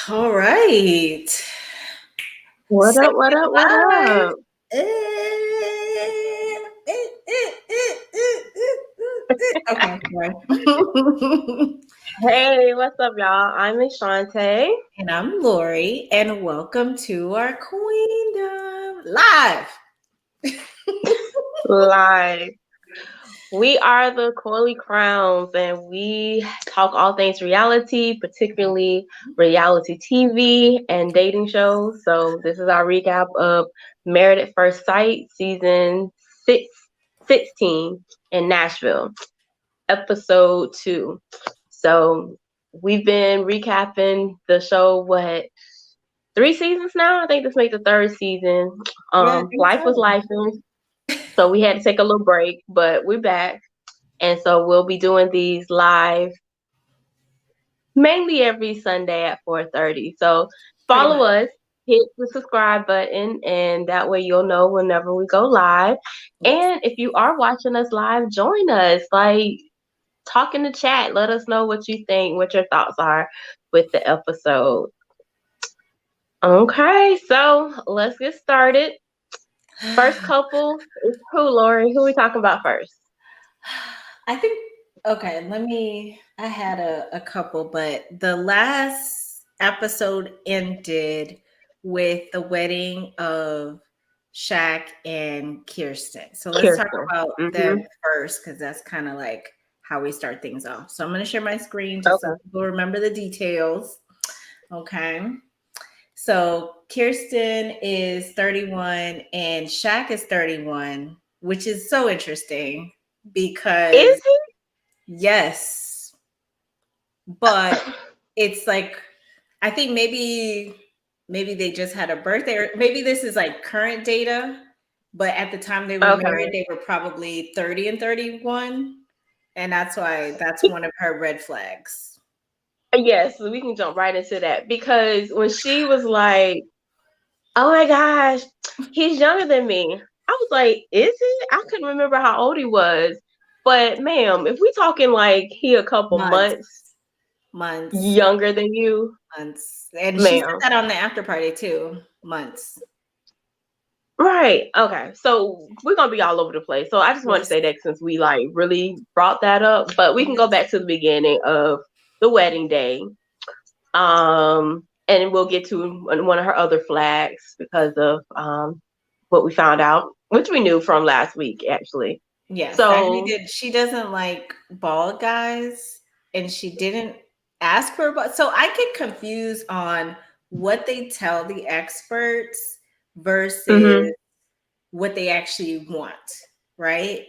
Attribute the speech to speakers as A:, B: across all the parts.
A: All right.
B: What up? What
A: Second
B: up? What
A: live.
B: up?
A: Okay, sorry.
B: Hey, what's up, y'all? I'm Ashante.
A: And I'm Lori, and welcome to our Queendom Live.
B: Live. We are the Coily Crowns, and we talk all things reality, particularly reality TV and dating shows. So this is our recap of Married at First Sight, season 16 in Nashville, episode 2. So we've been recapping the show, 3 seasons now? I think this makes the third season.
A: Yeah, I think
B: Life was
A: so.
B: life, so we had to take a little break, but we're back. And so we'll be doing these live mainly every Sunday at 4:30. So
A: Pretty much.
B: follow us, hit the subscribe button, and that way you'll know whenever we go live.
A: Yes.
B: And if you are watching us live, join us. Like, talk in the chat. Let us know what you think, what your thoughts are with the episode. Okay, so let's get started. First couple is who, Lori? Who we talking about first?
A: I think, okay, I had a couple, but the last episode ended with the wedding of Shaq and Kirsten. So let's talk
B: Kirsten.
A: about them
B: Mm-hmm.
A: first because that's kind of like how we start things off. So I'm going to share my screen just so
B: Okay.
A: people remember the details. Okay. So Kirsten is 31 and Shaq is 31, which is so interesting because
B: Is he?
A: yes, but it's like I think maybe they just had a birthday, or maybe this is like current data, but at the time they were married,
B: Okay.
A: they were probably 30 and 31. And that's one of her red flags.
B: Yes, we can jump right into that because when she was like, "Oh my gosh, he's younger than me," I was like, "Is he?" I couldn't remember how old he was. But ma'am, if we talking like he a couple
A: Months,
B: months
A: months,
B: younger than you,
A: months. And she said
B: ma'am.
A: that on the after party too. Months.
B: Right. Okay. So we're gonna be all over the place. So I just want to
A: Yes.
B: say that since we like really brought that up, but we can go
A: Yes.
B: back to the beginning of the wedding day. And we'll get to one of her other flags because of what we found out, which we knew from last week actually.
A: Yes, that we
B: So
A: did. She doesn't like bald guys, and she didn't ask for but so I get confused on what they tell the experts versus
B: mhm.
A: what they actually want, right?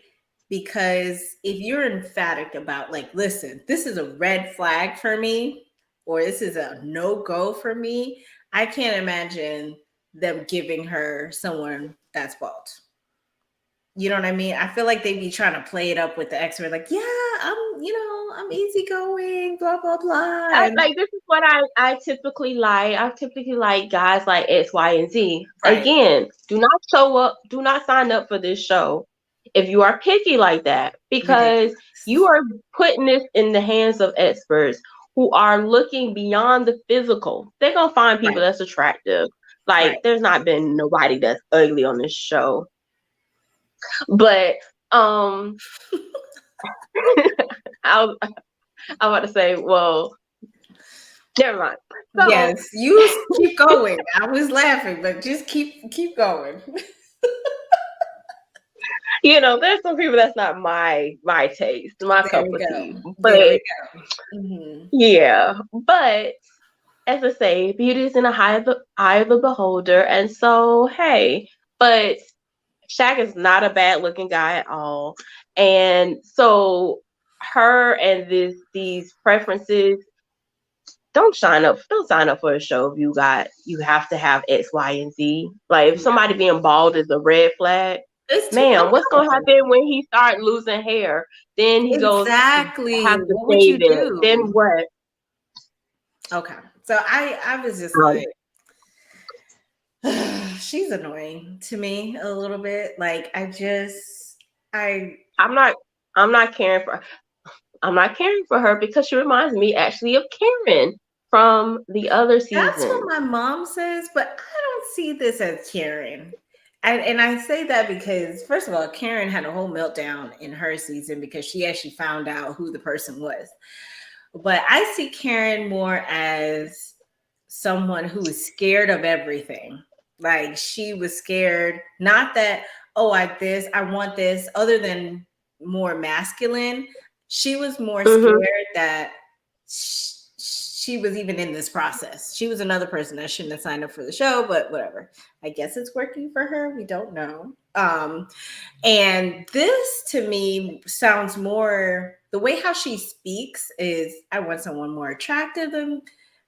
A: Because if you're emphatic about like, listen, this is a red flag for me, or this is a no-go for me, I can't imagine them giving her someone that's bald. You know what I mean? I feel like they be trying to play it up with the expert, like, yeah, I'm easygoing, blah, blah, blah. And
B: Like this is what I typically like. I typically like guys like X, Y, and Z.
A: right,
B: Again, do not show up, do not sign up for this show if you are picky like that, because you
A: ridiculous.
B: are putting this in the hands of experts who are looking beyond the physical. They're gonna find people
A: Right,
B: that's attractive.
A: right.
B: Like there's not been nobody that's ugly on this show. But I was I was about to say, well, never mind. So
A: Yes, you keep going. I was laughing, but just keep going.
B: there's some people that's not my taste, my
A: There
B: cup
A: we
B: of
A: go.
B: tea.
A: There we
B: But
A: go. Mhm.
B: yeah, but as I say, beauty is in the eye of the beholder, and so hey, but Shaq is not a bad looking guy at all, and so her and these preferences. Don't sign up for a show if you have to have X, Y, and Z. Like if somebody
A: Yeah.
B: being bald is a red flag,
A: It's too
B: man, what's gonna
A: no.
B: happen when he start losing hair? Then he goes to
A: Exactly.
B: have to
A: What would
B: shave
A: you
B: it. Then
A: do?
B: what?
A: Okay. So I was just
B: Um,
A: like, she's annoying to me a little bit. Like I
B: I'm not I'm not caring for I'm not caring for her because she reminds me actually of Karen from the other
A: That's
B: season.
A: what my mom says, but I don't see this as Karen. And I say that because, first of all, Karen had a whole meltdown in her season because she actually found out who the person was. But I see Karen more as someone who is scared of everything. Like she was scared, not that, oh, I want this, other than more masculine. She was more
B: Mm-hmm.
A: scared that she was even in this process. She was another person that shouldn't have signed up for the show, but whatever. I guess it's working for her. We don't know. And this to me sounds more, the way how she speaks is, I want someone more attractive than,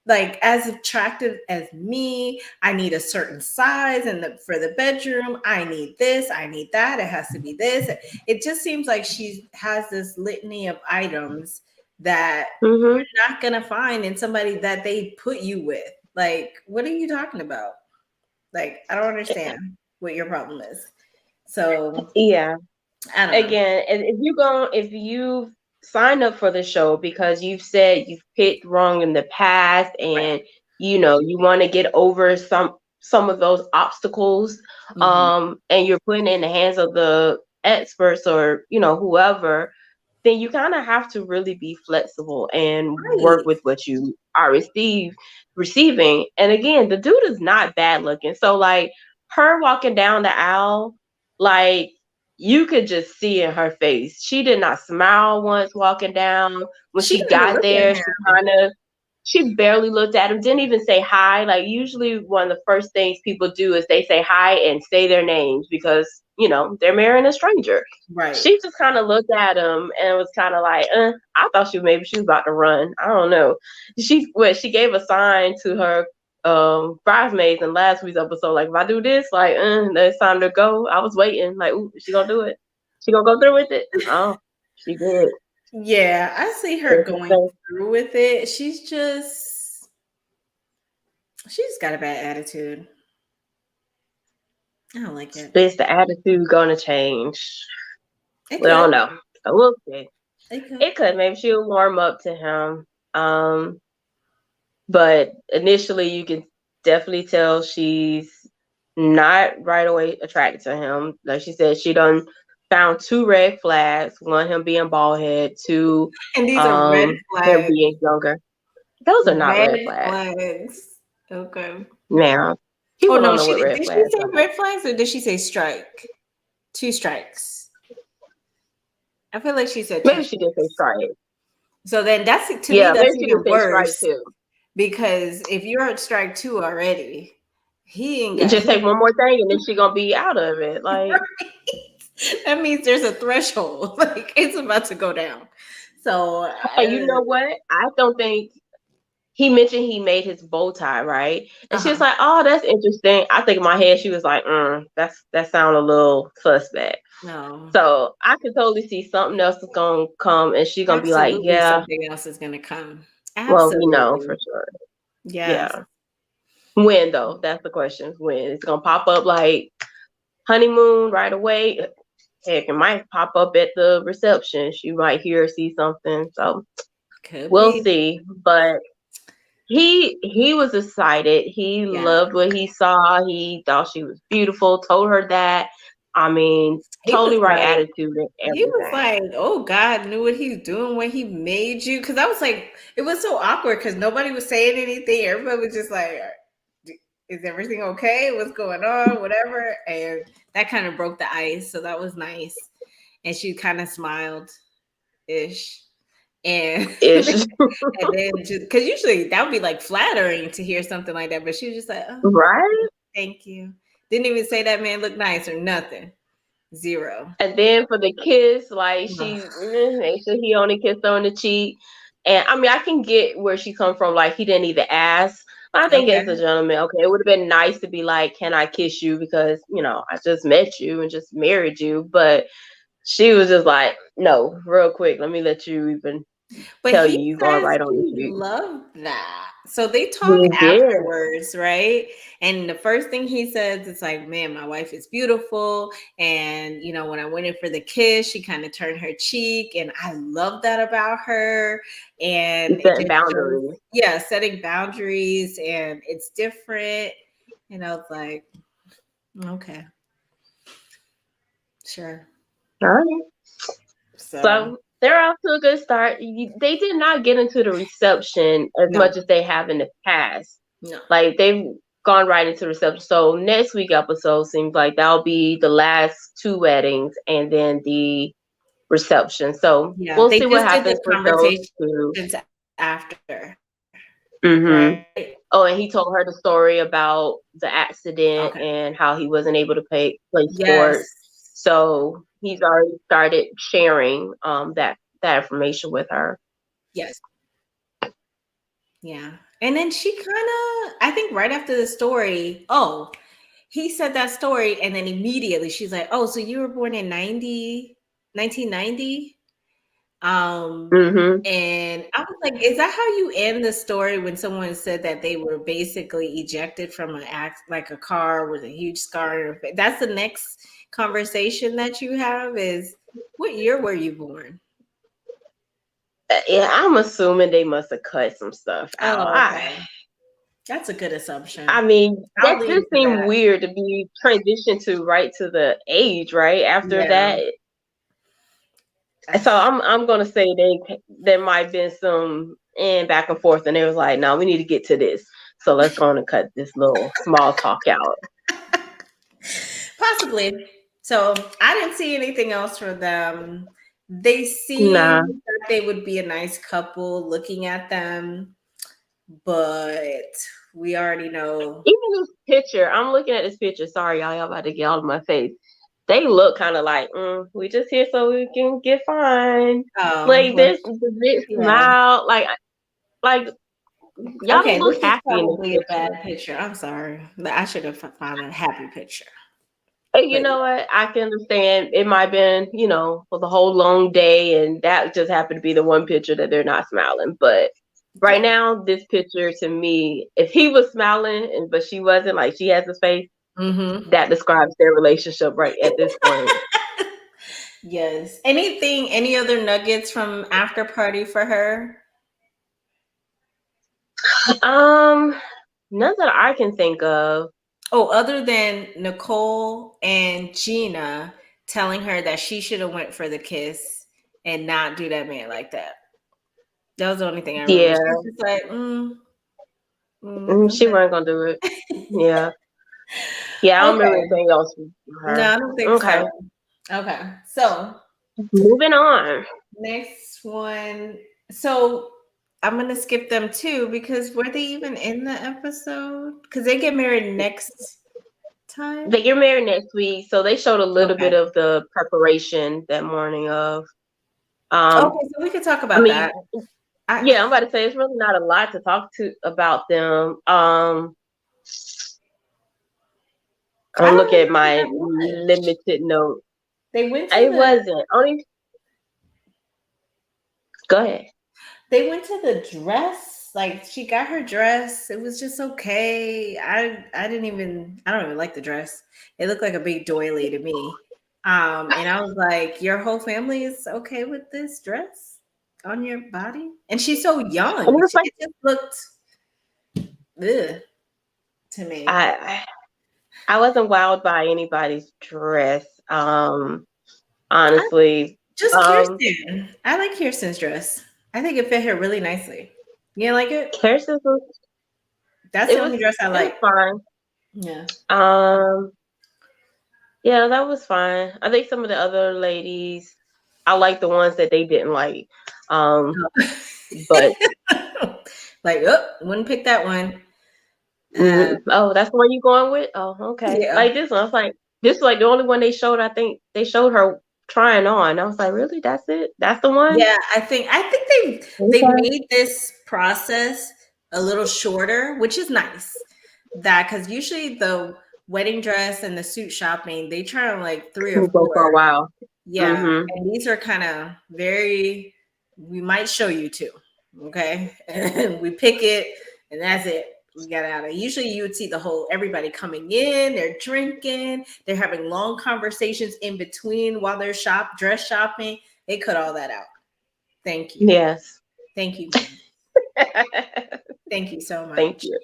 A: like as attractive as me. I need a certain size, and for the bedroom, I need this, I need that. It has to be this. It just seems like she has this litany of items that
B: Mm-hmm.
A: you're not gonna find in somebody that they put you with. Like, what are you talking about? Like, I don't understand what your problem is. So
B: Yeah.
A: I don't know.
B: Again, if you've signed up for the show because you've said you've picked wrong in the past,
A: Right.
B: and you want to get over some of those obstacles,
A: Mm-hmm.
B: and you're putting it in the hands of the experts, or whoever, then you kind of have to really be flexible and work
A: Right.
B: with what you are receiving. And again, the dude is not bad looking. So like her walking down the aisle, like you could just see in her face. She did not smile once walking down. When
A: She
B: she
A: didn't even
B: got
A: look at
B: there,
A: him.
B: she barely looked at him, didn't even say hi. Like usually one of the first things people do is they say hi and say their names because, they're marrying a stranger.
A: Right.
B: She just kind of looked at him and was kind of like, I thought maybe she was about to run. I don't know. She gave a sign to her bridesmaids in last week's episode, like, if I do this, like, it's time to go. I was waiting, like, ooh, is she gonna do it? She gonna go through with it? Oh, she did.
A: Yeah, I see her going through with it. She's got a bad attitude. I don't like it.
B: Is the attitude gonna change?
A: It
B: We
A: could.
B: don't know. So we'll see.
A: It could.
B: It could. Maybe she'll warm up to him. But initially you can definitely tell she's not right away attracted to him. Like she said, she done found 2 red flags. One, him being bald head. Two,
A: And these are red
B: him
A: flags.
B: being younger. Those are not red
A: Red
B: flags.
A: flags. Okay.
B: Now,
A: Oh
B: people
A: no,
B: don't know what red
A: did she
B: flags
A: say
B: are.
A: red flags or did she say strike? 2 strikes. I feel like she said two
B: Maybe she did say
A: strikes.
B: strike.
A: So then that's, to me,
B: Yeah, maybe
A: that's
B: she did
A: even
B: say strike
A: worse,
B: too.
A: because if you're at strike 2 already, he ain't got,
B: Just take one more thing and then she gonna be out of it. Like,
A: that means there's a threshold. Like it's about to go down. So
B: and you know what? I don't think he mentioned he made his bow tie, right? And she was
A: uh-huh.
B: like, "Oh, that's interesting." I think in my head she was like, that sound a little suspect."
A: No.
B: So I could totally see something else is gonna come, and she's gonna be like,
A: Absolutely
B: "Yeah,
A: something else is gonna come.
B: well, we know for
A: Absolutely.
B: sure."
A: Yes.
B: Yeah. When though? That's the question. When it's gonna pop up like honeymoon right away? Heck, it might pop up at the reception. She might hear or see something. So
A: Could
B: we'll
A: be.
B: see. But he was excited. He
A: Yeah.
B: loved what he saw. He thought she was beautiful. Told her that. I mean,
A: He
B: totally
A: was
B: right
A: like,
B: attitude and everything.
A: oh, God knew what he's doing when he made you. Cause I was like, it was so awkward because nobody was saying anything. Everybody was just like, is everything okay? What's going on? Whatever. And that kind of broke the ice. So that was nice. And she kind of smiled ish. And
B: Ish.
A: and then just because usually that would be like flattering to hear something like that, but she was just like, oh,
B: Right?
A: thank you. Didn't even say that man looked nice or nothing. Zero.
B: And then for the kiss, like
A: Ugh.
B: she make sure he only kissed her on the cheek. And I mean, I can get where she come from. Like he didn't even ask. But I think as a
A: Okay.
B: gentleman, okay, it would have been nice to be like, "Can I kiss you?" Because I just met you and just married you. But she was just like, "No, real quick, let me let you even
A: But
B: tell
A: he
B: you you're going
A: says
B: right on the
A: he
B: street.
A: loved that. So they talk
B: He did.
A: afterwards, right? And the first thing he says is like, man, my wife is beautiful. And, you know, when I went in for the kiss, she kind of turned her cheek. And I love that about her. And it
B: Setting
A: just shows,
B: boundaries.
A: yeah, setting boundaries and it's different. And I was like, okay, sure.
B: All right.
A: So,
B: So they're off to a good start. They did not get into the reception as
A: no,
B: much as they have in the past.
A: no.
B: Like they've gone right into reception. So next week episode seems like that'll be the last two weddings and then the reception. So
A: Yeah,
B: we'll
A: they
B: see what
A: just did the
B: happens with those two.
A: conversations after,
B: Mm-hmm.
A: right?
B: Oh, and he told her the story about the accident
A: Okay.
B: and how he wasn't able to play
A: Yes.
B: sports. So he's already started sharing that information with her.
A: Yes. Yeah. And then she kind of, I think right after the story, oh, he said that story. And then immediately she's like, oh, so you were born in 1990?
B: Mm-hmm.
A: And I was like, is that how you end the story when someone said that they were basically ejected from an act like a car with a huge scar on their face? That's the next conversation that you have is what year were you born?
B: Yeah, I'm assuming they must have cut some stuff out.
A: Oh, okay. That's a good
B: I
A: assumption.
B: mean,
A: I'll
B: that
A: lean
B: just
A: to
B: seemed
A: that.
B: weird to be transitioned to right to the age, right? After
A: Yeah.
B: that. So I'm gonna say there might have been some back and forth and they was like, no, we need to get to this. So let's go on and cut this little small talk out.
A: Possibly. So I didn't see anything else for them. They
B: Nah.
A: seemed that they would be a nice couple looking at them, but we already know.
B: Even this picture, I'm looking at this picture. Sorry, y'all about to get all of my face. They look kind of like, we just here so we can get fine.
A: Oh,
B: Like
A: well,
B: this, the big
A: yeah.
B: smile, like y'all don't
A: Okay,
B: look
A: this is
B: happy in this
A: probably a bad
B: picture.
A: picture. I'm sorry. I should have found a happy picture.
B: And you
A: But
B: know what? I can understand it might have been, for the whole long day, and that just happened to be the one picture that they're not smiling. But right
A: yeah.
B: now, this picture to me, if he was smiling but she wasn't, like she has his face,
A: Mm-hmm.
B: that describes their relationship right at this point.
A: Yes. Any other nuggets from after party for her?
B: None that I can think of.
A: Oh, other than Nicole and Gina telling her that she should have went for the kiss and not do that man like that. That was the only thing I remember.
B: Yeah,
A: She was just like,
B: she
A: okay.
B: wasn't gonna do it. Yeah, yeah. I don't remember
A: Okay.
B: anything else from
A: No,
B: her.
A: I don't think
B: Okay,
A: so. Okay. So
B: moving on.
A: next one. So I'm gonna skip them too because were they even in the episode? Because they get married next time.
B: They get married next week, so they showed a little bit
A: Okay.
B: of the preparation that morning of.
A: Okay, so we could talk
B: I
A: about
B: mean,
A: that. I
B: yeah, I'm about to say it's really not a lot to talk to about them.
A: I
B: I'm
A: don't
B: look at
A: remember
B: my
A: that much.
B: limited note.
A: They went to
B: It
A: the
B: wasn't only. Go ahead.
A: they went to the dress. Like she got her dress. It was just okay. I don't even like the dress. It looked like a big doily to me. And I was like, your whole family is okay with this dress on your body? And she's so
B: It
A: young.
B: was like
A: It just looked ugh to me.
B: I I wasn't wowed by anybody's dress. Honestly,
A: Just
B: um,
A: Kirsten. I like Kirsten's dress. I think it fit her really nicely. You like it?
B: Kirsten's
A: That's
B: it
A: the
B: was
A: only dress I
B: it was
A: like.
B: fine.
A: Yeah.
B: Um, yeah, that was fine. I think some of the other ladies, I like the ones that they didn't like. But
A: Like, oh, wouldn't pick that one. Uh,
B: oh, that's the one you going with? Oh, okay.
A: yeah.
B: Like this one, I was like, this is like the only one they showed. I think they showed her trying on. I was like, really? That's it? That's the one?
A: Yeah, I think they
B: Okay.
A: made this process a little shorter, which is nice. That because usually the wedding dress and the suit shopping, they try on like three or
B: We'll go for a
A: four.
B: while.
A: Yeah.
B: Mm-hmm.
A: And these are kind of very We might show you two. Okay. And we pick it and that's it. We got out of it. Usually you would see the whole everybody coming in, they're drinking, they're having long conversations in between while they're dress shopping. They cut all that out. Thank you.
B: Yes.
A: Thank you. Thank you so much.
B: Thank you.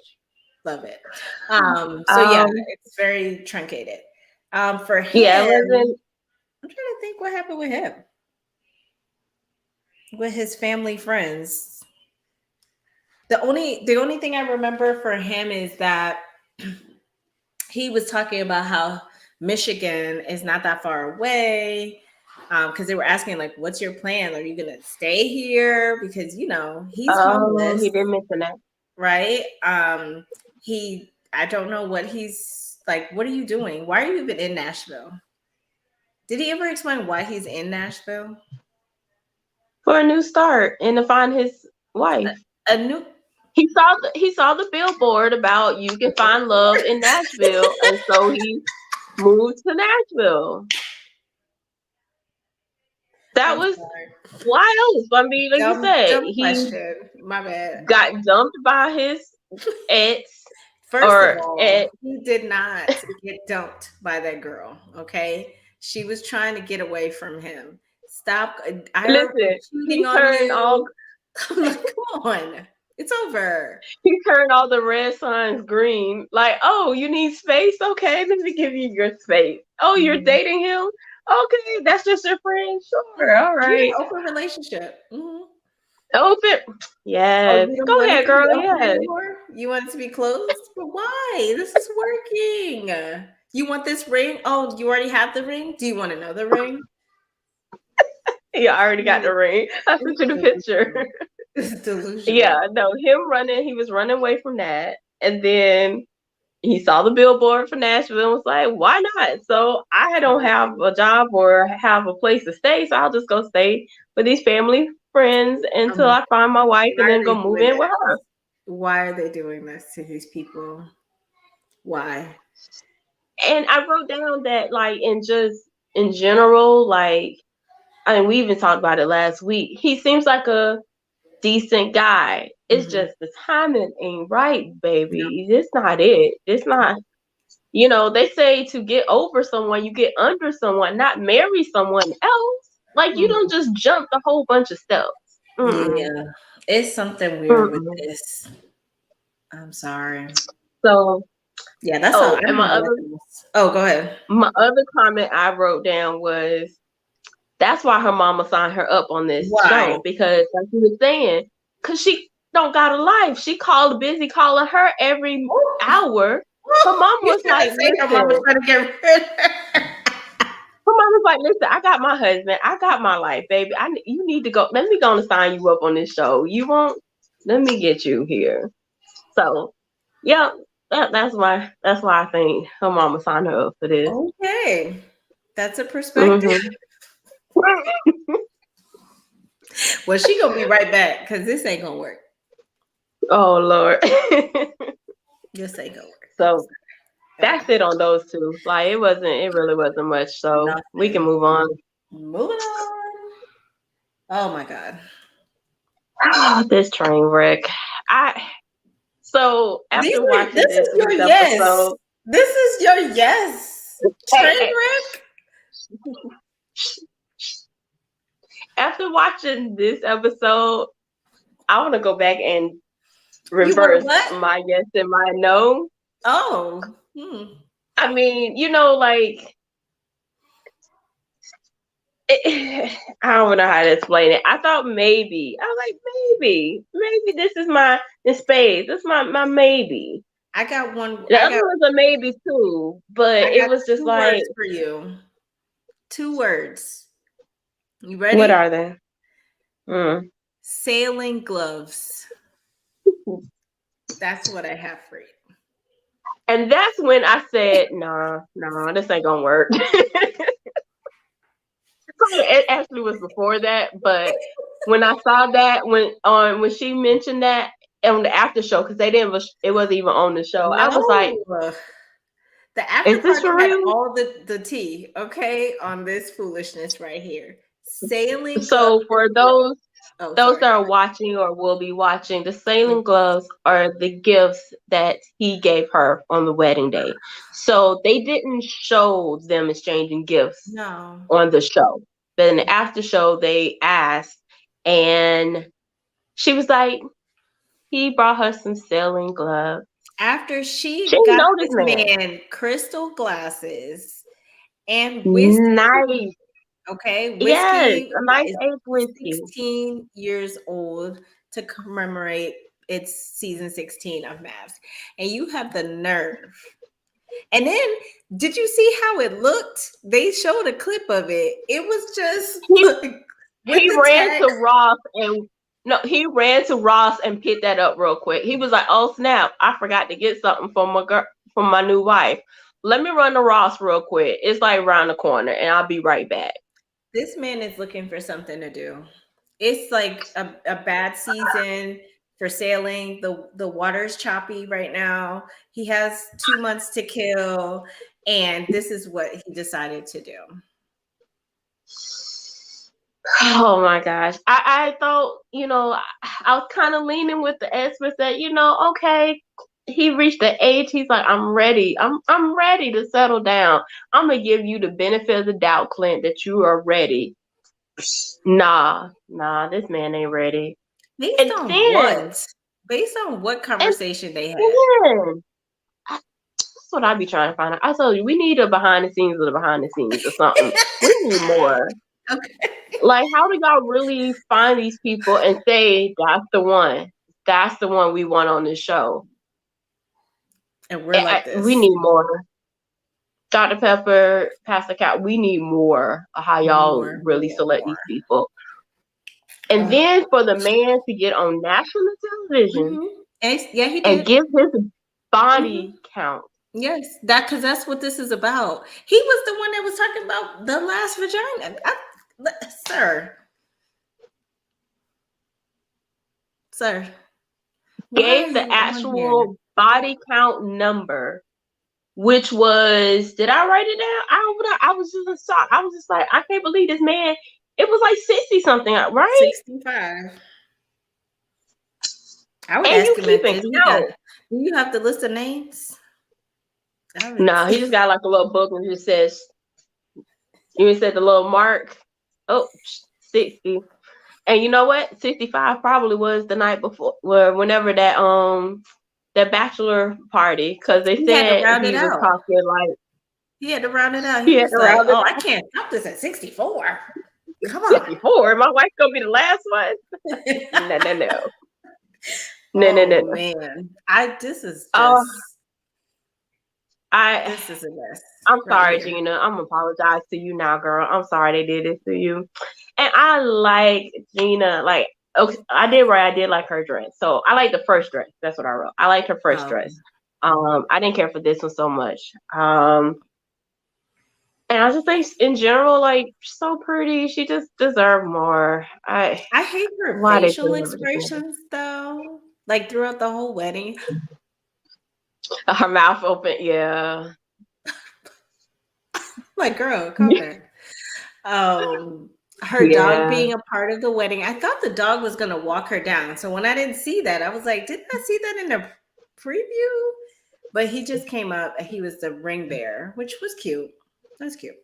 A: Love it. So yeah, it's very truncated. For him,
B: yeah,
A: I'm trying to think what happened with him. With his family friends. The only thing I remember for him is that he was talking about how Michigan is not that far away. Because they were asking, like, what's your plan? Are you gonna stay here? Because he's homeless.
B: He didn't mention that.
A: Right? I don't know what he's like. What are you doing? Why are you even in Nashville? Did he ever explain why he's in Nashville?
B: For a new start and to find his wife.
A: A new.
B: He saw the billboard about you can find love in Nashville, and so he moved to Nashville. That was wild. I mean, like you said, he
A: my bad.
B: Got dumped by his ex.
A: First of all, he did not get dumped by that girl. Okay, she was trying to get away from him. Stop.
B: Listen, he turned all.
A: Come on. It's over.
B: He turned all the red signs green. Like, oh, you need space? Okay, let me give you your space. Oh, you're dating him? Okay, that's just your friend? Sure, all right.
A: Yeah, open relationship.
B: Open. Yes. Go ahead, girl. Yes.
A: You want it to be closed? But why? This is working. You want this ring? Oh, you already have the ring? Do you want another ring?
B: Yeah, I already got the ring. I sent you the picture.
A: Delusional.
B: Yeah, no, he was running away from that. And then he saw the billboard for Nashville and was like, why not? So I don't have a job or have a place to stay, so I'll just go stay with these family friends until I find my wife and then go move in with her.
A: Why are they doing this to these people? Why?
B: And I wrote down that, like, in general, like, I mean, we even talked about it last week. He seems like a decent guy. It's just the timing ain't right, baby. It's not it. It's not. They say to get over someone, you get under someone, not marry someone else. Like, you don't just jump a whole bunch of steps.
A: Yeah, it's something weird with this. I'm sorry.
B: So,
A: yeah, that's all.
B: And
A: go ahead.
B: My other comment I wrote down was, that's why her mama signed her up on this show, because like you were saying, because she don't got a life. She busy calling her every hour. Her mom was like,
A: her mom was trying to get rid of her.
B: Her mom was like, listen, I got my husband. I got my life, baby. You need to go. Let me go and sign you up on this show. You won't? Let me get you here. So, yeah, that's why I think her mama signed her up for this.
A: Okay. That's a perspective. Well, she gonna be right back because this ain't gonna work.
B: Oh Lord.
A: This ain't gonna work.
B: So that's it on those two. Like, it really wasn't much. So we can move on.
A: Moving on. Oh my God.
B: This train wreck. So after watching
A: this is your episode, this is your yes. Train wreck.
B: After watching this episode, I want to go back and reverse my yes and my no.
A: Oh.
B: I mean, like, I don't know how to explain it. I thought maybe this is my in spades. This is my maybe.
A: I got one.
B: The other was a maybe too, but it was just like
A: for you. 2 words. You ready?
B: What are they?
A: Sailing gloves. That's what I have for you.
B: And that's when I said, nah, this ain't gonna work. It actually was before that, but when I saw that, when she mentioned that on the after show, because it wasn't even on the show. No. I was like,
A: the after party had all the tea, okay, on this foolishness right here. Sailing.
B: So for those
A: Oh,
B: those
A: sorry.
B: that are watching or will be watching, the sailing gloves are the gifts that he gave her on the wedding day. So they didn't show them exchanging gifts
A: No.
B: on the show. But in the after show, they asked, and she was like, he brought her some sailing gloves.
A: After
B: She
A: she
B: didn't
A: got
B: know this
A: this
B: man.
A: man crystal glasses and whiskey,
B: Nice.
A: okay,
B: Yes,
A: whiskey
B: a nice
A: is
B: age whiskey.
A: 16 years old to commemorate its season 16 of MAFS. And you have the nerve. And then, did you see how it looked? They showed a clip of it. It was just
B: He
A: like with
B: he
A: the
B: ran
A: tag.
B: to Ross and no, he ran to Ross and picked that up real quick. He was like, "Oh snap! I forgot to get something for my girl, for my new wife. Let me run to Ross real quick. It's like around the corner, and I'll be right back."
A: This man is looking for something to do. It's like a bad season for sailing. The water's choppy right now. He has 2 months to kill, and this is what he decided to do.
B: Oh my gosh. I thought, I was kind of leaning with the experts that, okay, he reached the age, he's like, I'm ready. I'm ready to settle down. I'm gonna give you the benefit of the doubt, Clint, that you are ready. Nah, this man ain't ready.
A: Based
B: And
A: on
B: then,
A: what? Based on what
B: and
A: conversation they had?
B: then, that's what I be trying to find out. I told you, we need a behind the scenes of the behind the scenes or something. We need more.
A: Okay.
B: Like, how do y'all really find these people and say that's the one? That's the one we want on this show.
A: And we're like
B: We
A: this.
B: need more. Dr. Pepper, Pastor Cat, we need more of how y'all
A: More,
B: really
A: more,
B: select
A: more.
B: these people. And then for the man to get on national television
A: Yeah, he
B: and
A: did.
B: give his
A: Hmm.
B: body count.
A: Yes, because that's what this is about. He was the one that was talking about the last vagina. Sir, sir, why are
B: Gave the
A: you on here?
B: actual body count number, which was, did I write it down? I was just in shock. I was just like, I can't believe this man. It was like 60 something, right?
A: 65. I would
B: And
A: ask
B: you
A: him if
B: keeping
A: did he got.
B: count.
A: Do you have the list of names? I would.
B: No, he just got like a little book and just says, you said the little mark. Oh, 60. And you know what? 65 probably was the night before, whenever that bachelor party, because they
A: He had to
B: said
A: round it
B: he was
A: out.
B: talking like
A: He had to round it out. He
B: he had
A: was
B: to
A: like,
B: round it
A: "Oh, I
B: out.
A: can't stop this at 64. Come on."
B: 64. My wife's gonna be the last one. No, no, no. No, no, no,
A: Oh
B: no.
A: man, this is
B: Oh,
A: just
B: I
A: this is a mess
B: I'm
A: right
B: sorry,
A: here.
B: Gina. I'm gonna apologize to you now, girl. I'm sorry they did this to you. And I like Gina, like, okay, I did like her dress. So I like the first dress. That's what I wrote. I liked her first
A: Oh,
B: dress. I didn't care for this one so much. And I just think in general, like, she's so pretty. She just deserved more.
A: I hate her
B: Why they put
A: facial
B: her with this man?
A: expressions though. Like throughout the whole wedding.
B: Her mouth open, yeah.
A: Like, girl, calm down. Her dog
B: Yeah.
A: being a part of the wedding. I thought the dog was gonna walk her down. So when I didn't see that, I was like, didn't I see that in the preview? But he just came up and he was the ring bearer, which was cute. That's cute.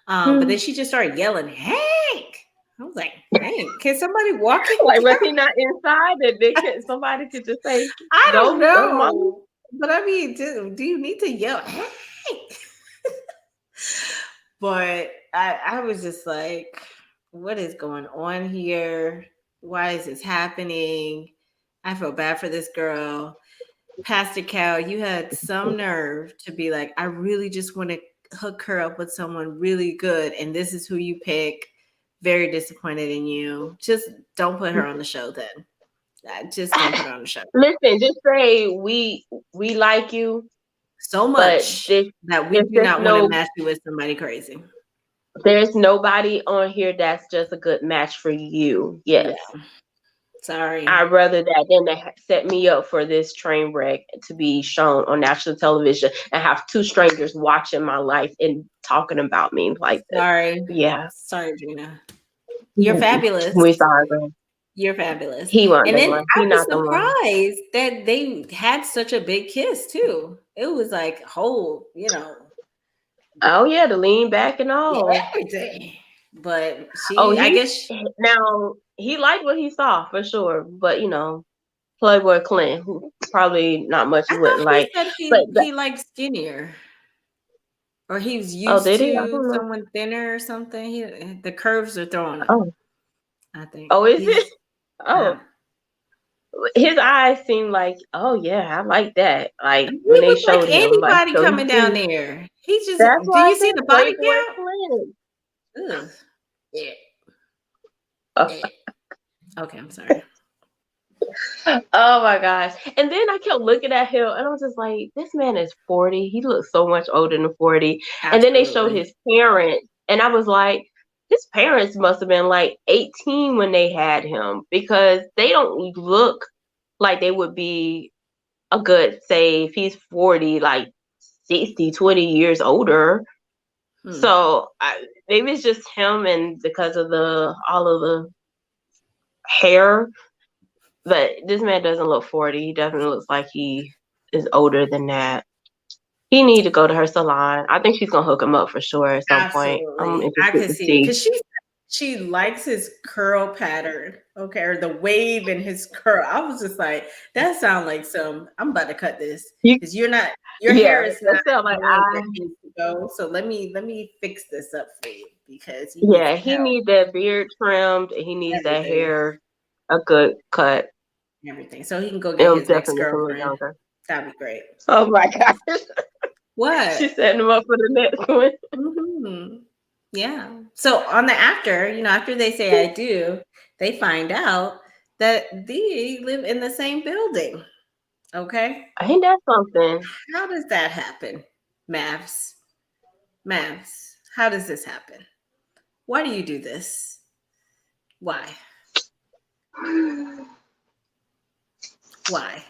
A: But then she just started yelling, Hank. I was like, Hank, can somebody walk him
B: Like, was
A: down?
B: he not inside that somebody could just say,
A: I don't
B: go, mommy?
A: know. But I mean, do you need to yell, Hank? But I was just like, what is going on here? Why is this happening? I feel bad for this girl. Pastor Cal, you had some nerve to be like, I really just want to hook her up with someone really good, and this is who you pick. Very disappointed in you. Just don't put her on the show then. Just don't put her on the show.
B: Listen, just say we like you,
A: So
B: but
A: much that we
B: there's
A: do
B: just
A: not want to match you with somebody crazy.
B: there's nobody on here that's just a good match for you. Yes.
A: Yeah. Sorry.
B: I'd rather that than to set me up for this train wreck to be shown on national television and have two strangers watching my life and talking about me like this.
A: Sorry.
B: Yeah.
A: Sorry, Gina. You're fabulous.
B: We sorry, girl.
A: You're fabulous.
B: He wasn't
A: And
B: the
A: then
B: one.
A: I
B: He
A: was
B: not the one.
A: surprised that they had such a big kiss too. It was like whole,
B: Oh yeah, the lean back and all.
A: everything. But
B: Oh,
A: I
B: he
A: guess,
B: now he liked what he saw for sure, but Playboy Clint, who probably not much
A: I
B: he
A: thought
B: wouldn't
A: he
B: like.
A: said
B: But
A: he liked skinnier, or he was
B: oh,
A: used
B: did he? I
A: to
B: don't know.
A: someone thinner or something. The curves are throwing him.
B: Oh,
A: I think
B: oh, is it?
A: he's.
B: Oh,
A: Uh,
B: his eyes seem like, oh yeah, I like that. Like
A: he
B: when they
A: looked like
B: showed him, like
A: anybody
B: so he
A: coming down
B: seemed.
A: there. He just.
B: That's
A: Do
B: why I
A: you see
B: said
A: the body
B: Playboy Clint.
A: count? Ugh. Yeah. Yeah. Okay, I'm sorry.
B: Oh my gosh. And then I kept looking at him and I was just like, this man is 40. He looks so much older than 40. And then they showed
A: Absolutely.
B: his parents and I was like, his parents must have been like 18 when they had him because they don't look like they would be a good, say, if he's 40, like 60, 20 years older.
A: Hmm.
B: So maybe it's just him and because of all of the hair. But this man doesn't look 40. He definitely looks like he is older than that. He need to go to her salon. I think she's gonna hook him up for sure at some point. I'm
A: Absolutely. I
B: interested
A: could
B: to
A: see it
B: see.
A: because she likes his curl pattern. Okay, or the wave in his curl. I was just like, that sounds like I'm about to cut this
B: You,
A: because your hair
B: yeah,
A: is
B: that
A: not
B: sound like
A: going where it needs to go. So let me fix this up for you because you need
B: yeah,
A: some
B: he
A: help.
B: needs that beard trimmed and he needs that
A: Everything.
B: hair a good cut.
A: Everything. So he can go get
B: It'll
A: his next
B: definitely look
A: girlfriend.
B: younger.
A: That'd be great.
B: Oh my gosh.
A: What?
B: She's setting him up for the next one.
A: Yeah. So on the after they say I do, they find out that they live in the same building. Okay.
B: Ain't that something?
A: How does that happen? MAFS. MAFS. How does this happen? Why do you do this? Why? Why?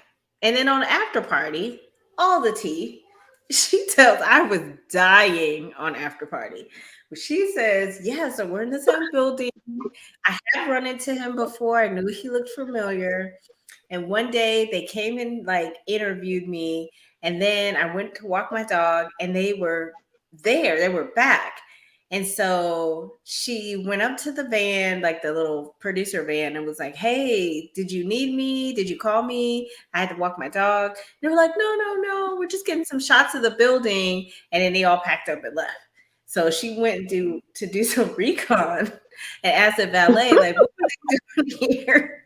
A: And then on the after party, all the tea, she tells I was dying on after party. She says, yeah, so we're in the same building. I have run into him before. I knew he looked familiar. And one day they came and like interviewed me. And then I went to walk my dog and they were there. They were back. And so she went up to the van, like the little producer van, and was like, hey, did you need me? Did you call me? I had to walk my dog. They were like, no, no, no. We're just getting some shots of the building. And then they all packed up and left. So she went to do some recon and asked the valet, like, what were they doing here?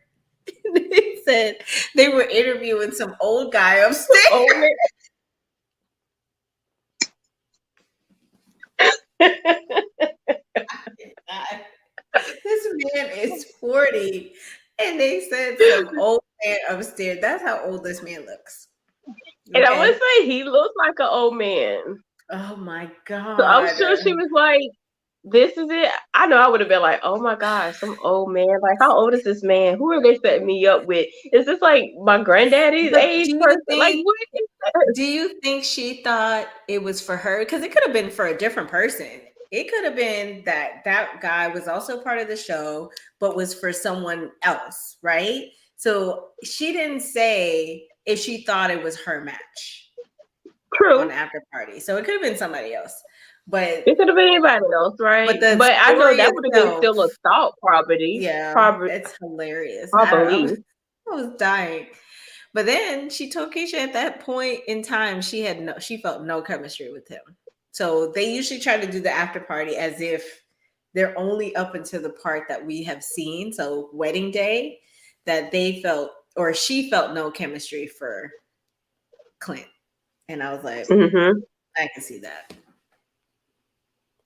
A: They said they were interviewing some old guy upstairs.
B: Oh
A: This man is 40. And they said some old man upstairs. That's how old this man looks.
B: and I would
A: Okay.
B: say he looks like an old man.
A: Oh my
B: So I'm
A: God.
B: sure she was like, this is it. I know I would have been like, oh my gosh, some old man. Like, how old is this man? Who are they setting me up with? Is this like my granddaddy's
A: But
B: age person? Like, what is that?
A: do you think she thought it was for her? Because it could have been for a different person. It could have been that guy was also part of the show, but was for someone else, right? So she didn't say if she thought it was her match on
B: True.
A: the after party. So it could have been somebody else. But
B: It could have been anybody else, right?
A: the
B: But I know
A: story
B: that would have been
A: itself,
B: still a thought property.
A: yeah,
B: Probably,
A: it's hilarious.
B: probably.
A: I was dying. But then she told Keisha at that point in time she felt no chemistry with him. So they usually try to do the after party as if they're only up until the part that we have seen. So wedding day, that they felt or she felt no chemistry for Clint. And I was like,
B: Mm-hmm.
A: I can see that.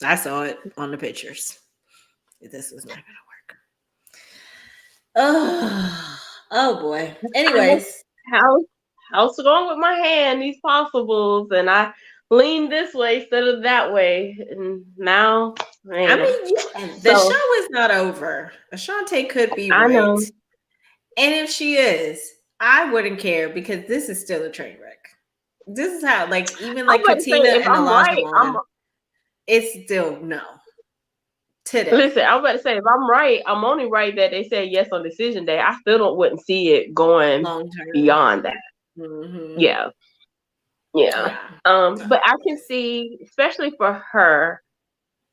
A: I saw it on the pictures. This was not gonna work. Oh boy. Anyways,
B: How how's it going with my hand? These possibles, and I leaned this way instead of that way, and now,
A: I
B: man.
A: mean, yeah, the
B: So
A: show is not over. Ashante could be
B: I
A: right.
B: know.
A: And if she is, I wouldn't care because this is still a train wreck. This is how, like, even
B: I'm
A: like
B: about to say
A: Katina
B: if
A: and
B: I'm
A: Elijah
B: right, I'm
A: one, it's still no. today.
B: Listen, I was about to say, if I'm right, I'm only right that they said yes on decision day. I still wouldn't see it going
A: Long term.
B: beyond that.
A: Mm-hmm.
B: Yeah. Yeah.
A: Yeah.
B: But I can see, especially for her,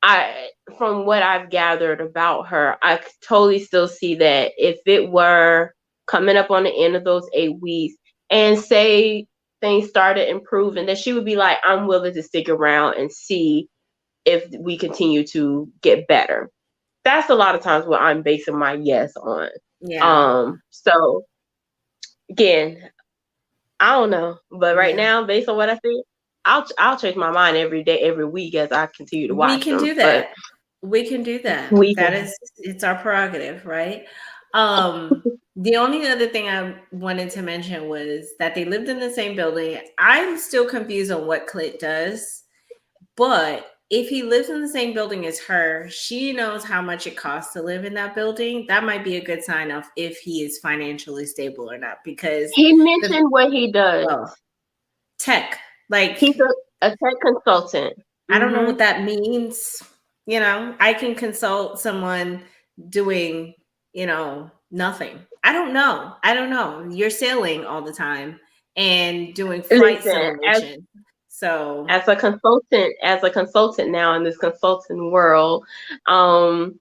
B: I from what I've gathered about her, I could totally still see that if it were coming up on the end of those 8 weeks and say things started improving, that she would be like, I'm willing to stick around and see if we continue to get better. That's a lot of times what I'm basing my yes on.
A: Yeah.
B: So again, I don't know, but right
A: Yeah.
B: now, based on what I see, I'll change my mind every day, every week as I continue to
A: We
B: watch
A: can
B: them.
A: do
B: But
A: that. We can do that.
B: we
A: That
B: can.
A: is, it's our prerogative, right? The only other thing I wanted to mention was that they lived in the same building. I'm still confused on what Clint does, but if he lives in the same building as her, she knows how much it costs to live in that building. That might be a good sign of if he is financially stable or not, because
B: He
A: the
B: mentioned what he does.
A: well, tech, like
B: He's a tech consultant.
A: I don't know
B: Mm-hmm.
A: what that means. You know, I can consult someone doing, nothing. I don't know. I don't know. You're sailing all the time and doing flight
B: Listen,
A: simulation. So
B: as a consultant now in this consulting world, um,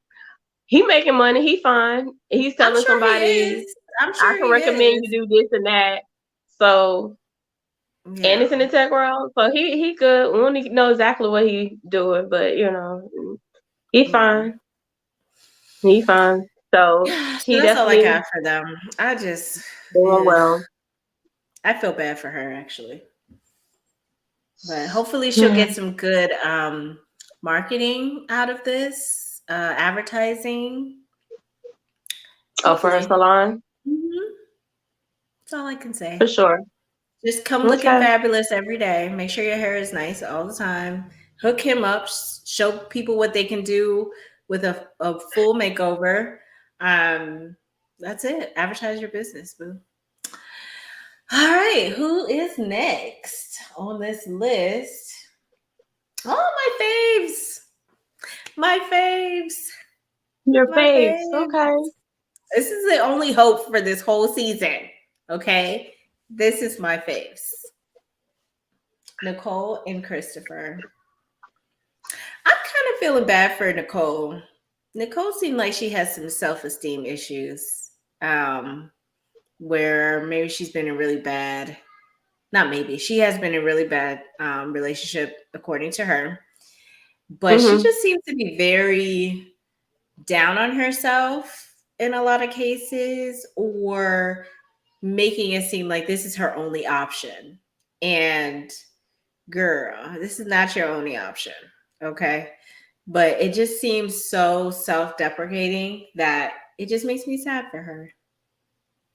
B: he making money. He fine. He's
A: I'm
B: telling
A: sure he
B: somebody,
A: is. I'm
B: I
A: sure
B: can
A: he
B: recommend
A: is.
B: you do this and that. So, and it's in
A: Yeah.
B: the tech world, so he good. We don't know exactly what he doing, but he
A: Yeah.
B: fine. He fine. So
A: Yeah. So
B: he
A: that's all I
B: definitely
A: got for them. I just,
B: doing
A: ugh,
B: well.
A: I feel bad for her actually. But hopefully she'll
B: Yeah.
A: get some good marketing out of this, advertising.
B: Oh, for her
A: Hopefully.
B: salon,
A: Mhm. That's all I can
B: for
A: say.
B: sure.
A: Just come looking
B: Okay.
A: fabulous every day. Make sure your hair is nice all the time. Hook him up. Show people what they can do with a full makeover. Um, that's it. Advertise your business, boo. All right. Who is next on this list? Oh, my faves. My faves.
B: Your
A: My
B: faves.
A: faves.
B: Okay.
A: This is the only hope for this whole season. Okay. This is my faves. Nicole and Christopher. I'm kind of feeling bad for Nicole. Nicole seemed like she has some self-esteem issues. Where maybe she's been in really bad, not maybe, she has been in a really bad relationship according to her. But she
B: Mm-hmm.
A: just seems to be very down on herself in a lot of cases, or making it seem like this is her only option. And girl, this is not your only option. Okay. But it just seems so self deprecating that it just makes me sad for her.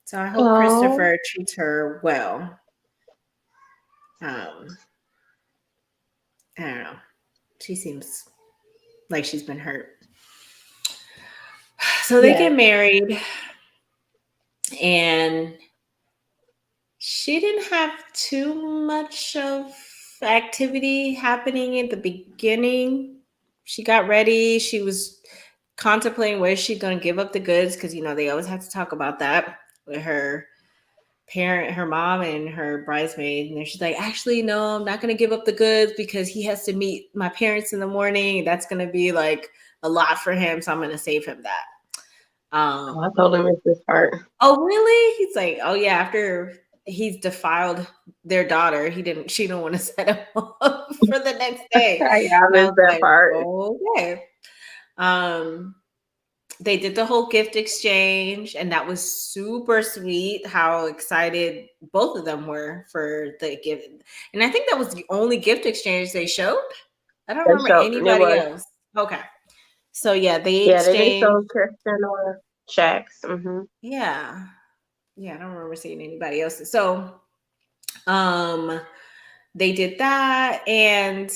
A: So I hope
B: Oh,
A: Christopher treats her well. Um, I don't know. She seems like she's been hurt. So they
B: yes.
A: get married, and she didn't have too much of activity happening in the beginning. She got ready. She was contemplating where she's going to give up the goods, because they always have to talk about that with her mom and her bridesmaid. And then she's like, actually, no, I'm not going to give up the goods because he has to meet my parents in the morning. That's going to be like a lot for him. So I'm going to save him that.
B: Oh, I totally missed this part.
A: Oh, really? He's like, oh yeah, after he's defiled their daughter, she didn't want to set him up for the next day.
B: Yeah, I
A: And I
B: missed
A: was
B: that
A: like,
B: part.
A: okay. Um, they did the whole gift exchange, and that was super sweet how excited both of them were for the gift. And I think that was the only gift exchange they showed. I don't
B: They
A: remember
B: showed it
A: anybody
B: was.
A: else. Okay. So yeah, they
B: Yeah, they didn't
A: exchanged.
B: show Kirsten or Shax. Mm-hmm.
A: Yeah. Yeah, I don't remember seeing anybody else. So um they did that, and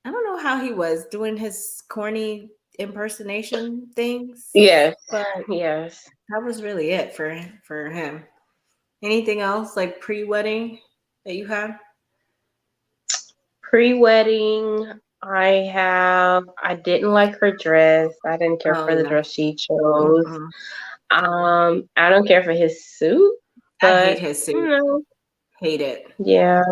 A: I don't know how he was doing his corny impersonation things,
B: Yes.
A: but
B: Yes.
A: that was really it for him. Anything else like pre-wedding that you had?
B: Pre-wedding. I didn't like her dress. I didn't care
A: Oh
B: for the
A: no.
B: dress she chose.
A: Mm-mm.
B: I don't care for his suit,
A: I hate
B: but
A: his suit.
B: no,
A: Hate it.
B: yeah.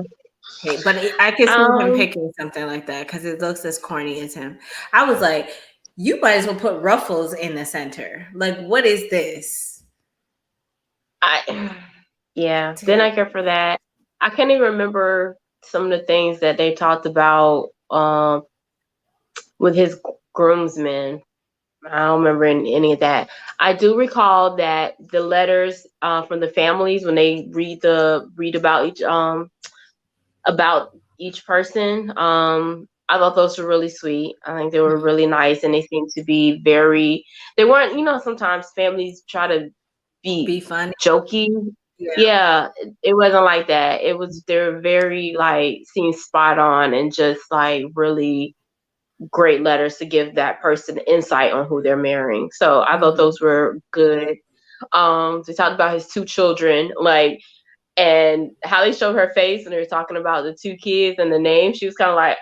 A: Hate. But I could see him
B: Um,
A: picking something like that because it looks as corny as him. I was like, you might as well put ruffles in the center. Like, what is this?
B: I yeah, didn't I care
A: Terrible.
B: for that. I can't even remember some of the things that they talked about with his groomsmen. I don't remember any of that. I do recall that the letters from the families when they read about each person. I thought those were really sweet. I think they were
A: Mhm.
B: really nice, and they seemed to be very. They weren't, sometimes families try to be
A: Be funny.
B: jokey.
A: Yeah.
B: Yeah, it wasn't like that. They're very like seemed spot on and just like really great letters to give that person insight on who they're marrying. So I thought
A: Mhm.
B: those were good. They talked about his two children, like, and how they showed her face when they were talking about the two kids and the name. She was kind of like,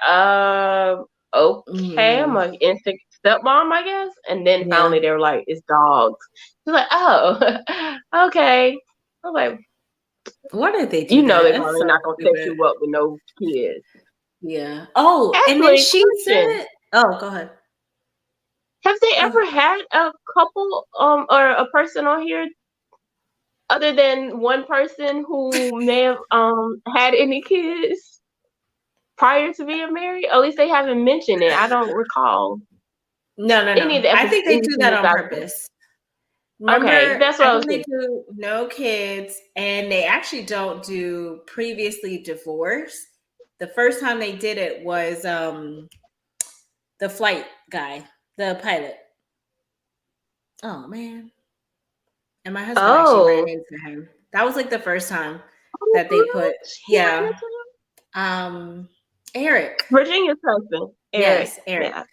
B: okay, I'm
A: Mhm.
B: an instant stepmom, I guess. And then
A: Yeah.
B: finally they were like, it's dogs. She's like, oh, okay. I was like,
A: Why did they do that?
B: they
A: That's
B: probably
A: so
B: not gonna set
A: stupid.
B: you up with no kids.
A: Yeah. Oh, and then
B: Actually,
A: she
B: question:
A: said, "Oh, go ahead.
B: have they
A: Go ahead."
B: ever had a couple, or a person on here other than one person who may have had any kids prior to being married? At least they haven't mentioned it. I don't recall
A: No, no,
B: any
A: no.
B: of the
A: I think they
B: any
A: do that
B: previous
A: on
B: episodes.
A: purpose.
B: Okay,
A: Remember,
B: that's what
A: I
B: I was
A: think they
B: thinking.
A: do no kids, and they actually don't do previously divorced. The first time they did it was the flight guy, the pilot. Oh man. And my husband actually ran
B: Oh,
A: into him. That was like the first time
B: oh
A: that they put,
B: what? He ran
A: yeah.
B: into him?
A: Um Eric.
B: Virginia's husband, Eric.
A: Yes, Eric.
B: Yeah.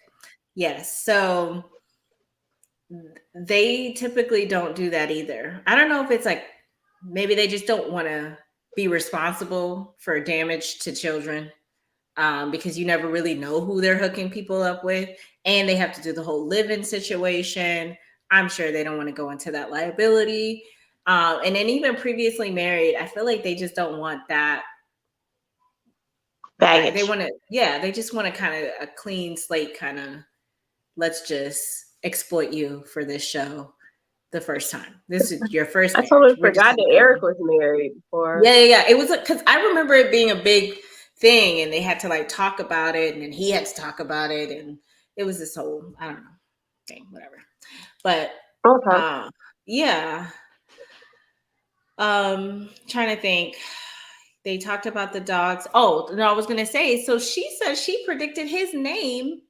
A: Yes. So they typically don't do that either. I don't know if it's like maybe they just don't want to be responsible for damage to children, because you never really know who they're hooking people up with, and they have to do the whole live-in situation. I'm sure they don't want to go into that liability. And then even previously married, I feel like they just don't want that. That they
B: Baggage.
A: want to, yeah, they just want to kind of a clean slate, kind of let's just exploit you for this show the first time. This is your first
B: I
A: marriage.
B: totally
A: We're just
B: forgot
A: gonna
B: that
A: go.
B: Eric was married before.
A: Yeah, yeah, yeah. It was because I remember it being a big thing, and they had to like talk about it, and then he had to talk about it, and it was this whole I don't know thing, whatever. But
B: Okay.
A: uh, yeah, trying to think. They talked about the dogs. Oh no, I was gonna say. So she said she predicted his name,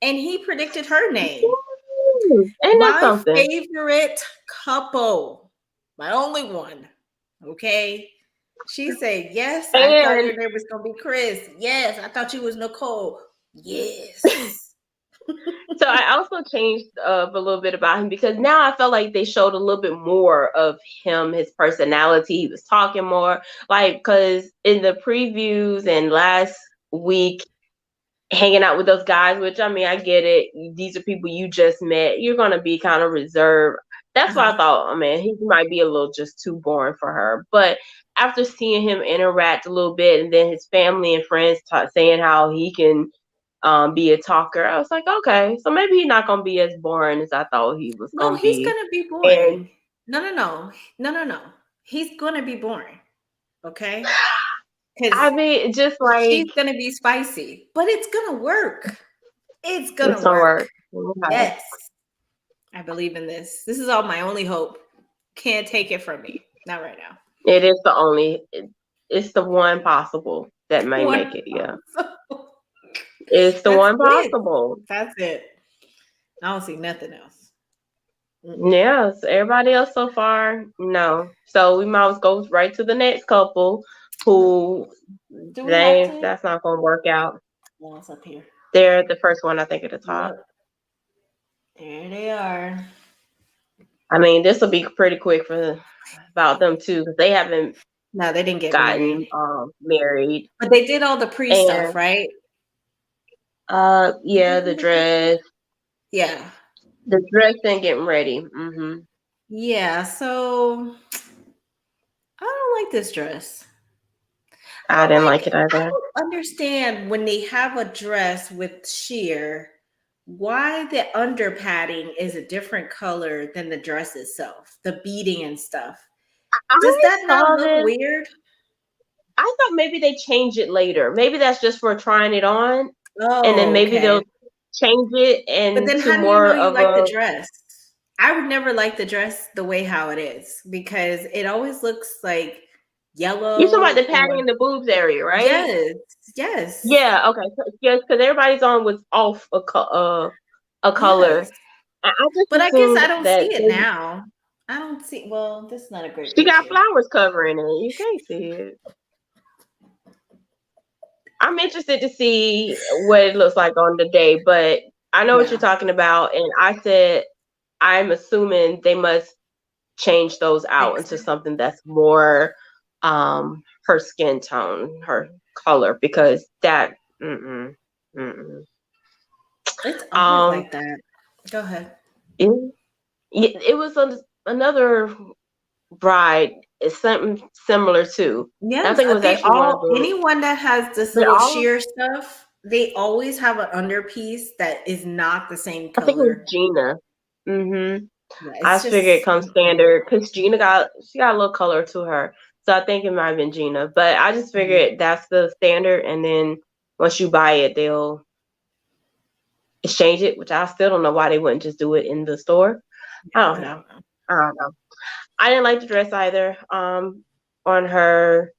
A: and he predicted her name.
B: Ain't that
A: My
B: something?
A: favorite couple, my only one. Okay. She said, "Yes, I thought
B: And
A: your name was going to be Chris. Yes, I thought you was Nicole. Yes."
B: so I also changed up a little bit about him because now I felt like they showed a little bit more of him, his personality. He was talking more, like, because in the previews and last week, hanging out with those guys, which I mean, I get it. These are people you just met. You're gonna be kind of reserved. That's why I
A: Uh-huh.
B: thought, oh man, he might be a little just too boring for her. But after seeing him interact a little bit, and then his family and friends saying how he can be a talker, I was like, okay, so maybe he's not gonna be as boring as I thought he was
A: No,
B: gonna
A: he's
B: be.
A: going to be boring.
B: And
A: No, no, no. No, no, no. He's going to be boring. Okay? Because
B: I mean, just
A: she's
B: like
A: going to be spicy, but it's going to work. It's going
B: it's
A: to
B: gonna
A: work.
B: work. Okay.
A: Yes. I believe in this. This is all my only hope. Can't take it from me. Not right now.
B: It is the only. It's the one possible that may
A: One.
B: make it. Yeah. It's the
A: That's
B: one
A: it.
B: possible.
A: That's it. I don't see nothing else. Mm-mm.
B: Yes, everybody else so far, no. So we might as well go right to the next couple who
A: Do we have to?
B: that's not gonna work out.
A: No, it's up here.
B: They're the first one I think at the top.
A: Yep. There they are.
B: I mean, this will be pretty quick for about them too, because they haven't
A: No, they didn't get married.
B: gotten married.
A: But they did all the pre stuff,
B: And
A: right?
B: Yeah, the dress.
A: Yeah.
B: The dress and getting ready. Mm-hmm.
A: Yeah. So I don't like this dress. I
B: I
A: don't
B: didn't like
A: like,
B: it
A: I
B: either.
A: don't understand when they have a dress with sheer, why the under padding is a different color than the dress itself, the beading and stuff. Does
B: I
A: that not
B: saw
A: look
B: this.
A: weird?
B: I thought maybe they change it later. Maybe that's just for trying it on, and then
A: Oh,
B: maybe
A: okay.
B: they'll change it
A: But then
B: into
A: how do you
B: more
A: know you
B: of
A: like the
B: a.
A: dress? I would never like the dress the way how it is because it always looks like
B: You're talking about
A: yellow
B: the
A: or
B: padding in the boobs area, right?
A: yes, yes,
B: Yeah. Okay. Yes, because everybody's on was off a color.
A: yes.
B: I
A: But
B: just
A: I guess I
B: assumed
A: don't see
B: that
A: it now. I don't see, well, this is not a great
B: she got
A: picture.
B: flowers covering it. You can't see it. I'm interested to see what it looks like on the day, but I know what you're
A: Yeah,
B: talking about. And I said, I'm assuming they must change those out
A: fix
B: into
A: it.
B: something that's more her skin tone, her color, because that, mm-mm, mm-mm.
A: It's always
B: Um,
A: like that. Go ahead.
B: it, it was another bride, it's something similar too. And I
A: Yes,
B: think it was
A: they
B: actually one of
A: all,
B: the,
A: anyone that has this
B: they
A: little
B: all,
A: sheer stuff, they always have an underpiece that is not the same
B: I think it was
A: color.
B: Gina. Mm-hmm.
A: Yeah,
B: I
A: it's
B: figured it
A: just
B: comes standard because Gina got a little color to her, so I think it might have been Gina. But I just
A: mhm.
B: figured that's the standard, and then once you buy it, they'll exchange it. Which I still don't know why they wouldn't just do it in the store. I don't
A: I
B: know.
A: don't know.
B: I don't know. I didn't like the dress either. On her,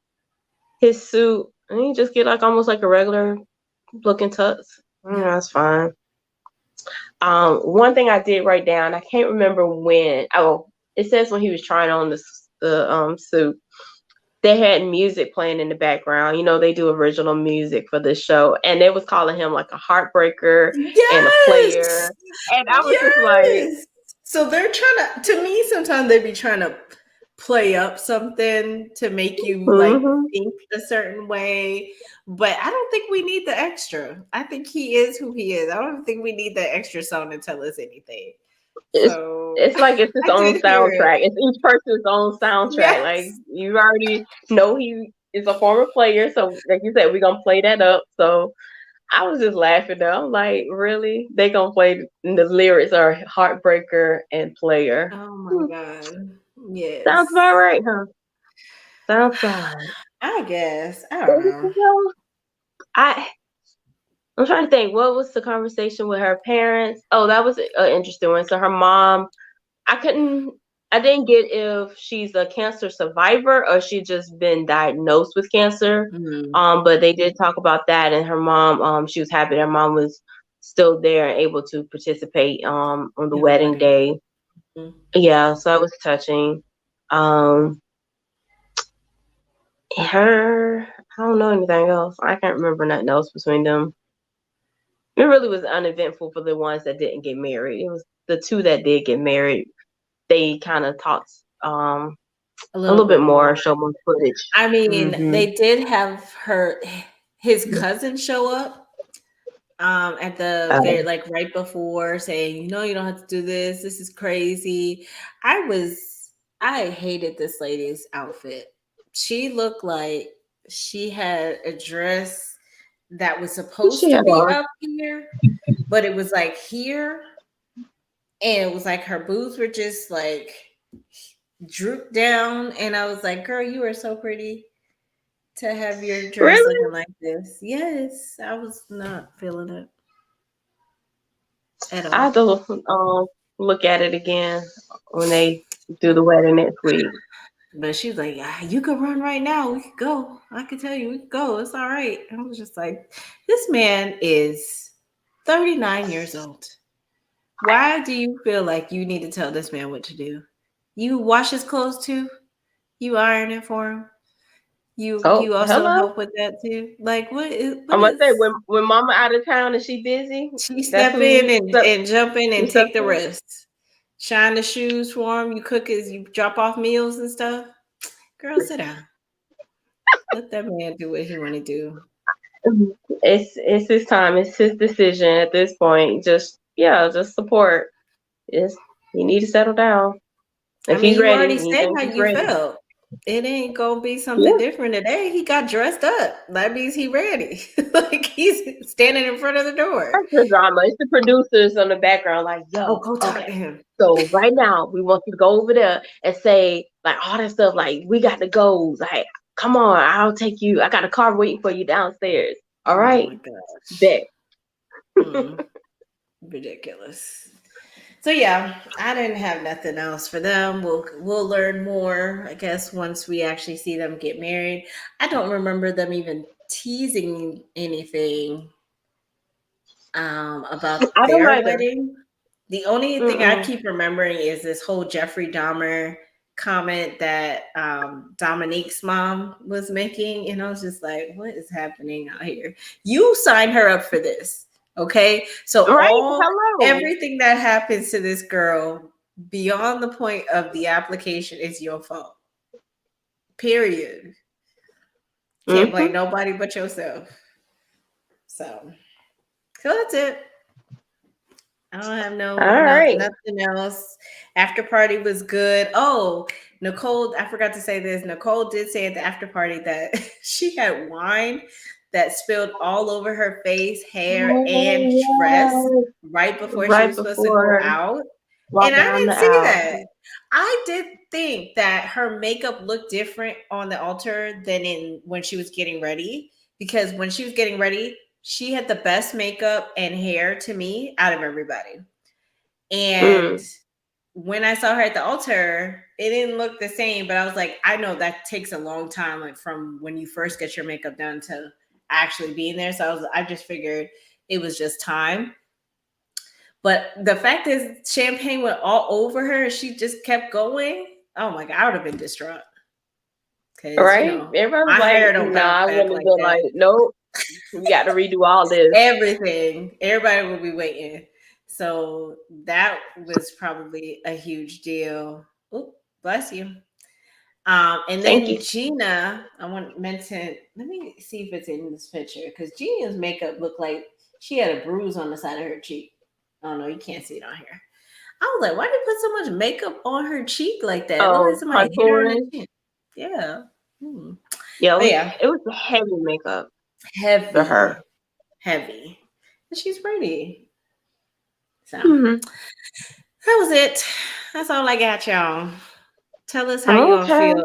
B: his suit, and he just get like almost like a regular looking tux.
A: Yeah.
B: That's fine. One thing I did write down, I can't remember when. Oh, it says when he was trying on the suit, they had music playing in the background. You know, they do original music for this show, and they was calling him like a heartbreaker and a
A: Yes.
B: player. And I was just like,
A: Yes. So they're trying to me, sometimes they be trying to play up something to make you like
B: mm-hmm.
A: think a certain way. But I don't think we need the extra. I think he is who he is. I don't think we need the extra song to tell us anything.
B: it's
A: So
B: it's like it's his
A: I
B: own
A: did hear it.
B: soundtrack. It's each person's own soundtrack. Like
A: Yes.
B: you already know he is a former player, so like you said, we're gonna play that up. So I was just laughing though. I'm like, really? They gonna play the lyrics are heartbreaker and player.
A: Oh my
B: Hmm,
A: God.
B: sounds about
A: Yes.
B: right, huh? Sounds about right.
A: I guess. I
B: What
A: don't
B: was
A: know.
B: it, though? I I'm trying to think. What was the conversation with her parents? Oh, that was an interesting one. So her mom, I couldn't. I didn't get if she's a cancer survivor or she just been diagnosed with cancer.
A: Mm,
B: But they did talk about that, and her mom, she was happy her mom was still there and able to participate on the
A: in the
B: wedding
A: wedding.
B: day.
A: Mm.
B: Yeah, so that was touching. Um, her, I don't know anything else. I can't remember nothing else between them. It really was uneventful for the ones that didn't get married. It was the two that did get married. They kind of talked
A: A
B: a
A: little
B: little bit
A: bit
B: more,
A: more.
B: show more footage.
A: I mean,
B: Mm-hmm.
A: they did have his cousin show up at the very like right before saying, you know, you don't have to do this. This is crazy. I hated this lady's outfit. She looked like she had a dress that was supposed
B: She
A: to
B: had
A: be
B: on.
A: up here, but it was like here, and it was like her boobs were just like drooped down, and I was like, girl, you are so pretty to have your dress
B: Really?
A: looking like this. Yes, I was not feeling it at
B: I
A: all.
B: have to look at it again when they do the wedding next week.
A: But she was like, ah, you could run right now. We could go. I could tell you we could go. It's all right. I was just like, this man is 39 years old. Why do you feel like you need to tell this man what to do? You wash his clothes too? You iron it for him?
B: Oh,
A: You also
B: hello.
A: help with that too? Like
B: I
A: what
B: must say
A: is
B: when Mama out of town and she busy,
A: she
B: that's
A: step in
B: who step
A: and jump in
B: you
A: and
B: step
A: take the
B: in.
A: rest? Shine the shoes for him. You cook his, you drop off meals and stuff. Girl, sit down. Let that man do what he want to do.
B: It's his time. It's his decision at this point. Just support. It's he need to settle down.
A: I
B: If
A: mean,
B: he's
A: you
B: ready,
A: already
B: he
A: said
B: thinks
A: how
B: he's
A: you
B: ready.
A: felt. It ain't gonna be something
B: Yeah,
A: different today. He got dressed up. That means he ready. Like he's standing in front of the door.
B: that's the drama. It's the producers on the background, like,
A: Oh,
B: yo,
A: go talk
B: okay.
A: to him.
B: So right now, we want you to go over there and say like all that stuff. Like we got the goals. Like, come on, I'll take you. I got a car waiting for you downstairs. All
A: Oh
B: right,
A: my gosh.
B: bet.
A: Mm, ridiculous. So yeah, I didn't have nothing else for them. We'll learn more, I guess, once we actually see them get married. I don't remember them even teasing anything about
B: I don't
A: their
B: either.
A: wedding. The only thing I
B: Mm-mm.
A: keep remembering is this whole Jeffrey Dahmer comment that Dominique's mom was making. And I was just like, what is happening out here? You signed her up for this. Okay. So
B: Right? Hello.
A: everything that happens to this girl beyond the point of the application is your fault. Period. Can't blame
B: Mm-hmm.
A: nobody but yourself. So that's it. I don't have
B: All right.
A: nothing else. After party was good. Oh, Nicole, I forgot to say this. Nicole did say at the after party that she had wine that spilled all over her face, hair, and dress
B: Oh,
A: right before she
B: right
A: was supposed to go
B: before
A: out. And
B: walking
A: I
B: down the
A: didn't see
B: aisle.
A: that. I did think that her makeup looked different on the altar than in when she was getting ready. Because when she was getting ready, she had the best makeup and hair to me out of everybody. And
B: Mm,
A: when I saw her at the altar, it didn't look the same, but I was like, I know that takes a long time, like from when you first get your makeup done to actually being there. So I just figured it was just time. But the fact is, champagne went all over her and she just kept going. Oh my God, I would have been distraught because,
B: right? Everybody's
A: my
B: like,
A: hair don't
B: nah,
A: bounce
B: I
A: back
B: wouldn't have
A: like
B: been
A: that.
B: like, nope, we got to redo all this.
A: Everything. Everybody will be waiting. So that was probably a huge deal. Oh, bless you. And
B: Thank you.
A: then Gina, I want to mention, let me see if it's in this picture because Gina's makeup looked like she had a bruise on the side of her cheek. Oh no, you can't see it on here. I was like, why did you put so much makeup on her cheek like that? It looked like
B: Oh,
A: somebody hit her in the
B: contouring.
A: chin. Yeah. Hmm.
B: Yeah,
A: But yeah,
B: it was heavy makeup for her.
A: heavy, heavy. And she's pretty. So
B: Hmm.
A: that was it. That's all I got, y'all. Tell us how you gonna
B: Okay.
A: feel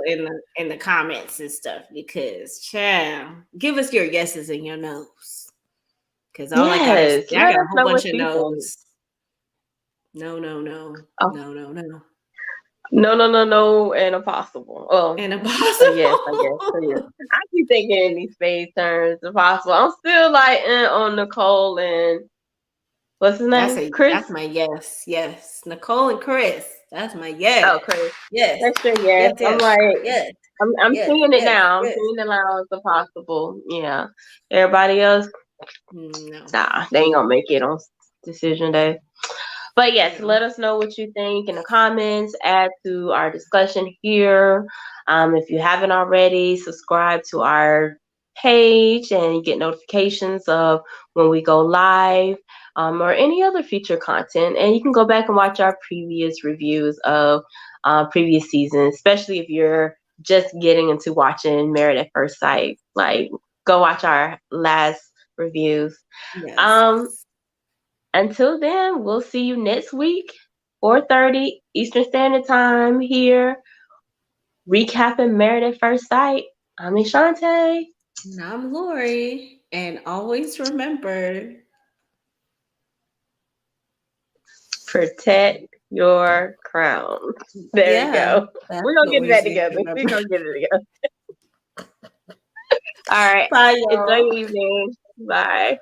A: in the comments and stuff because child, give us your yeses and your nos. Cause all I got is
B: Yes,
A: I
B: let
A: got a
B: us
A: whole
B: know what
A: bunch of
B: you think.
A: no's. No, no, no,
B: Oh,
A: no, no, no.
B: no, no, no, no, and impossible. Oh,
A: And
B: a yes, I guess.
A: impossible.
B: So yes. I keep thinking in these phase terms, impossible. I'm still like on Nicole and what's his name? Chris?
A: That's my yes. Yes. Nicole and Chris. That's my yes.
B: Oh, Chris.
A: Yes.
B: That's your yes.
A: Yes,
B: I'm
A: yes,
B: like,
A: yes,
B: I'm
A: yes,
B: seeing it
A: yes,
B: now. I'm
A: yes.
B: seeing it now as a possible. Yeah. Everybody else,
A: No.
B: nah, they ain't gonna make it on decision day. But yes,
A: No.
B: let us know what you think in the comments. Add to our discussion here. If you haven't already, subscribe to our page and you get notifications of when we go live or any other future content. And you can go back and watch our previous reviews of previous seasons, especially if you're just getting into watching Married at First Sight. Like, go watch our last reviews.
A: Yes.
B: Um, until then, we'll see you next week, 4:30 Eastern Standard Time here, recapping Married at First Sight. I'm Ishante.
A: And I'm Lori. And always remember,
B: Protect your crown. There we
A: yeah,
B: go.
A: that's
B: We're gonna
A: what
B: get
A: we
B: that
A: need to
B: together. We're
A: remember.
B: gonna get it together. All right.
A: Bye,
B: Enjoy
A: y'all.
B: your evening. Bye.